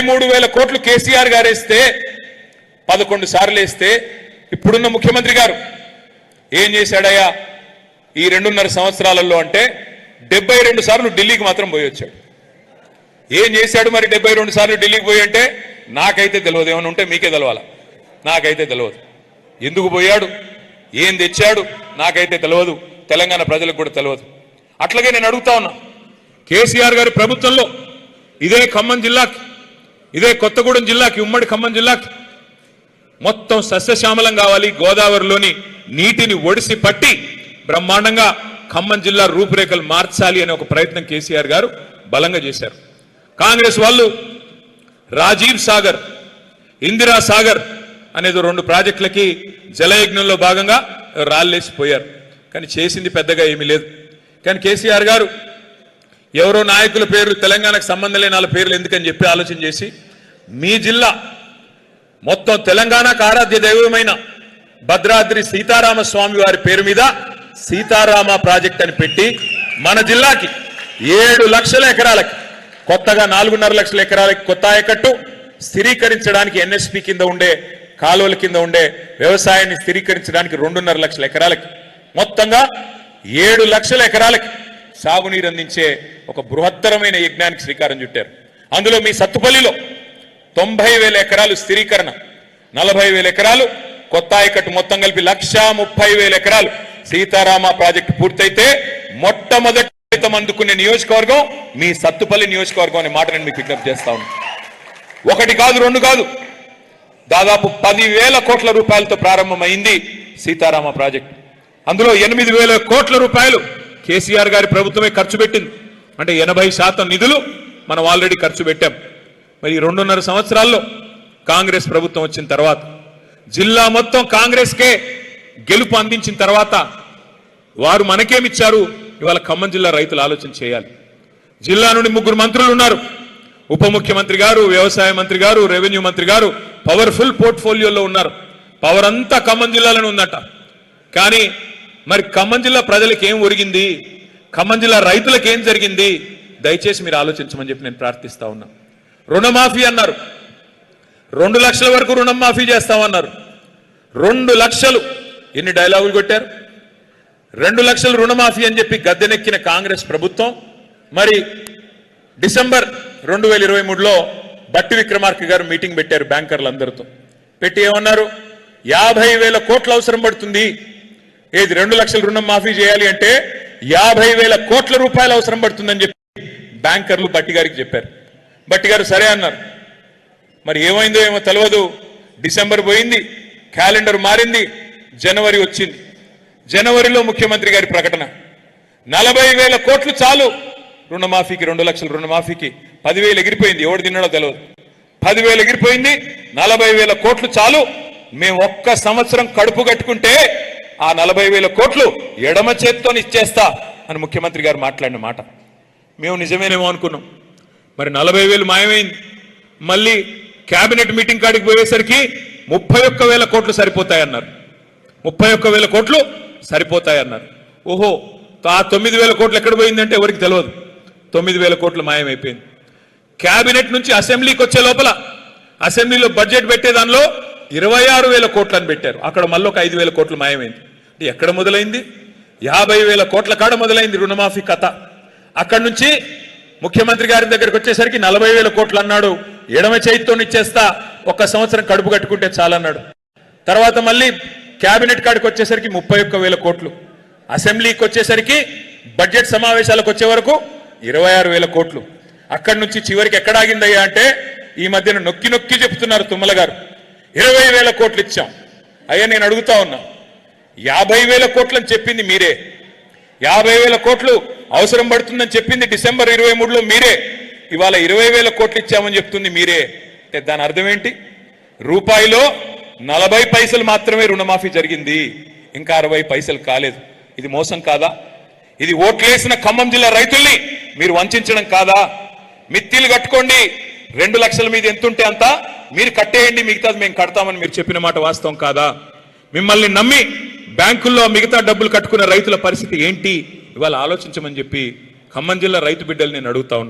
23,000 కోట్లు కేసీఆర్ గారు వేస్తే 11 సార్లు వేస్తే ఇప్పుడున్న ముఖ్యమంత్రి గారు ఏం చేశాడయ్యా ఈ 2.5 సంవత్సరాలలో అంటే 72 సార్లు ఢిల్లీకి మాత్రం పోయి వచ్చాడు. ఏం చేశాడు మరి 72 సార్లు ఢిల్లీకి పోయి అంటే నాకైతే తెలియదు. ఏమైనా ఉంటే మీకే తెలవాలా, నాకైతే తెలియదు. ఎందుకు పోయాడు, ఏం తెచ్చాడు నాకైతే తెలియదు, తెలంగాణ ప్రజలకు కూడా తెలియదు. అట్లాగే నేను అడుగుతా ఉన్నా, కేసీఆర్ గారి ప్రభుత్వంలో ఇదే ఖమ్మం జిల్లాకి, ఇదే కొత్తగూడెం జిల్లాకి, ఉమ్మడి ఖమ్మం జిల్లాకి మొత్తం సస్యశ్యామలం కావాలి, గోదావరిలోని నీటిని ఒడిసి పట్టి బ్రహ్మాండంగా ఖమ్మం జిల్లా రూపురేఖలు మార్చాలి అనే ఒక ప్రయత్నం కేసీఆర్ గారు బలంగా చేశారు. కాంగ్రెస్ వాళ్ళు రాజీవ్ సాగర్, ఇందిరా సాగర్ అనేది 2 ప్రాజెక్టులకి జలయజ్ఞంలో భాగంగా రాళ్ళేసిపోయారు. కానీ చేసింది పెద్దగా ఏమీ లేదు. కానీ కేసీఆర్ గారు ఎవరో నాయకుల పేర్లు, తెలంగాణకు సంబంధం లేని వాళ్ళ పేర్లు ఎందుకని చెప్పి ఆలోచన చేసి మీ జిల్లా మొత్తం తెలంగాణకు ఆరాధ్య దైవమైన భద్రాద్రి సీతారామ స్వామి వారి పేరు మీద సీతారామ ప్రాజెక్ట్ అని పెట్టి మన జిల్లాకి 7 లక్షల ఎకరాలకి, కొత్తగా 4.5 లక్షల ఎకరాలకి కొత్త ఆయకట్టు స్థిరీకరించడానికి, ఎన్ఎస్పి కింద ఉండే కాలువల కింద ఉండే వ్యవసాయాన్ని స్థిరీకరించడానికి 2.5 లక్షల ఎకరాలకి, మొత్తంగా 7 లక్షల ఎకరాలకి సాగునీరు అందించే ఒక బృహత్తరమైన యజ్ఞానికి శ్రీకారం చుట్టారు. అందులో మీ సత్తుపల్లిలో 90,000 ఎకరాలు స్థిరీకరణ, 40,000 ఎకరాలు కొత్త ఆయకట్టు, మొత్తం కలిపి 130,000 ఎకరాలు సీతారామ ప్రాజెక్టు పూర్తయితే మొట్టమొదటి అందుకునే నియోజకవర్గం మీ సత్తుపల్లి నియోజకవర్గం అనే మాట నేను మీకు విజ్ఞప్తి చేస్తా ఉన్నాను. 1 కాదు 2 కాదు, దాదాపు 10,000 కోట్ల రూపాయలతో ప్రారంభమైంది సీతారామ ప్రాజెక్టు. అందులో 8,000 కోట్ల రూపాయలు కేసీఆర్ గారి ప్రభుత్వమే ఖర్చు పెట్టింది. అంటే 80% నిధులు మనం ఆల్రెడీ ఖర్చు పెట్టాం. మరి 2.5 సంవత్సరాల్లో కాంగ్రెస్ ప్రభుత్వం వచ్చిన తర్వాత, జిల్లా మొత్తం కాంగ్రెస్కే గెలుపు అందించిన తర్వాత వారు మనకేమిచ్చారు? ఇవాళ ఖమ్మం జిల్లా రైతులు ఆలోచన చేయాలి. జిల్లా నుండి 3 మంత్రులు ఉన్నారు. ఉప ముఖ్యమంత్రి గారు, వ్యవసాయ మంత్రి గారు, రెవెన్యూ మంత్రి గారు పవర్ఫుల్ పోర్ట్ఫోలియోలో ఉన్నారు. పవర్ అంతా ఖమ్మం జిల్లాలోనే ఉందట. కానీ మరి ఖమ్మం జిల్లా ప్రజలకు ఏం ఒరిగింది, ఖమ్మం జిల్లా రైతులకు ఏం జరిగింది? దయచేసి మీరు ఆలోచించమని చెప్పి నేను ప్రార్థిస్తా ఉన్నా. రుణమాఫీ అన్నారు, 2 లక్షల వరకు రుణం మాఫీ చేస్తామన్నారు. 2 లక్షలు ఎన్ని డైలాగులు కొట్టారు? 2 లక్షలు రుణమాఫీ అని చెప్పి గద్దెనెక్కిన కాంగ్రెస్ ప్రభుత్వం మరి డిసెంబర్ 2023లో బట్టి విక్రమార్క గారు మీటింగ్ పెట్టారు బ్యాంకర్లందరితో. పెట్టి ఏమన్నారు? 50,000 కోట్లు అవసరం పడుతుంది. ఏది 2 లక్షల రుణం మాఫీ చేయాలి అంటే 50,000 కోట్ల రూపాయలు అవసరం పడుతుందని చెప్పి బ్యాంకర్లు బట్టి గారికి చెప్పారు. బట్టి గారు సరే అన్నారు. మరి ఏమైందో ఏమో తెలియదు. డిసెంబర్ పోయింది, క్యాలెండర్ మారింది, జనవరి వచ్చింది. జనవరిలో ముఖ్యమంత్రి గారి ప్రకటన 40,000 కోట్లు చాలు రుణమాఫీకి, 2 లక్షల రుణమాఫీకి. 10,000 ఎగిరిపోయింది, ఎవడు తిన్నాడో తెలియదు. 10,000 ఎగిరిపోయింది, 40,000 కోట్లు చాలు, మేము 1 సంవత్సరం కడుపు కట్టుకుంటే ఆ 40,000 కోట్లు ఎడమ చేత్తో ఇచ్చేస్తా అని ముఖ్యమంత్రి గారు మాట్లాడిన మాట మేము నిజమేనేమో అనుకున్నాం. మరి 40,000 మాయమైంది. మళ్ళీ కేబినెట్ మీటింగ్ కాడికి పోయేసరికి 31,000 కోట్లు సరిపోతాయన్నారు. 31,000 కోట్లు సరిపోతాయన్నారు. ఓహో, ఆ 9,000 కోట్లు ఎక్కడ పోయిందంటే ఎవరికి తెలియదు. 9,000 కోట్లు మాయమైపోయింది. కేబినెట్ నుంచి అసెంబ్లీకి వచ్చే లోపల, అసెంబ్లీలో బడ్జెట్ పెట్టే దానిలో 26,000 కోట్లు అని పెట్టారు. అక్కడ మళ్ళీ ఒక 5,000 కోట్లు మాయమైంది. ఎక్కడ మొదలైంది? 50,000 కోట్ల కాడ మొదలైంది రుణమాఫీ కథ. అక్కడి నుంచి ముఖ్యమంత్రి గారి దగ్గరికి వచ్చేసరికి 40,000 కోట్లు అన్నాడు. ఎడమ చేతితో ఇచ్చేస్తా, 1 సంవత్సరం కడుపు కట్టుకుంటే చాలన్నాడు. తర్వాత మళ్ళీ కేబినెట్ కాడికి వచ్చేసరికి 31,000 కోట్లు. అసెంబ్లీకి వచ్చేసరికి బడ్జెట్ సమావేశాలకు వచ్చే వరకు 26,000 కోట్లు. అక్కడి నుంచి చివరికి ఎక్కడ ఆగిందయ్యా అంటే ఈ మధ్యన నొక్కి నొక్కి చెప్తున్నారు తుమ్మల గారు, 20,000 కోట్లు ఇచ్చాం. అయ్యా నేను అడుగుతా ఉన్నా, 50,000 కోట్లు అని చెప్పింది మీరే, 50,000 కోట్లు అవసరం పడుతుందని చెప్పింది డిసెంబర్ 23లో మీరే, ఇవాళ 20,000 కోట్లు ఇచ్చామని చెప్తుంది మీరే. అంటే దాని అర్థం ఏంటి? రూపాయిలో 40 పైసలు మాత్రమే రుణమాఫీ జరిగింది, ఇంకా 60 పైసలు కాలేదు. ఇది మోసం కాదా? ఇది ఓట్లేసిన ఖమ్మం జిల్లా రైతుల్ని మీరు వంచడం కాదా? మిత్తిలు కట్టుకోండి, 2 లక్షల మీద ఎంతుంటే అంత మీరు కట్టేయండి, మిగతాది మేము కడతామని మీరు చెప్పిన మాట వాస్తవం కాదా? మిమ్మల్ని నమ్మి బ్యాంకుల్లో మిగతా డబ్బులు కట్టుకున్న రైతుల పరిస్థితి ఏంటి? ఇవాళ ఆలోచించమని చెప్పి ఖమ్మం జిల్లా రైతు బిడ్డలు నేను అడుగుతా ఉన్నా.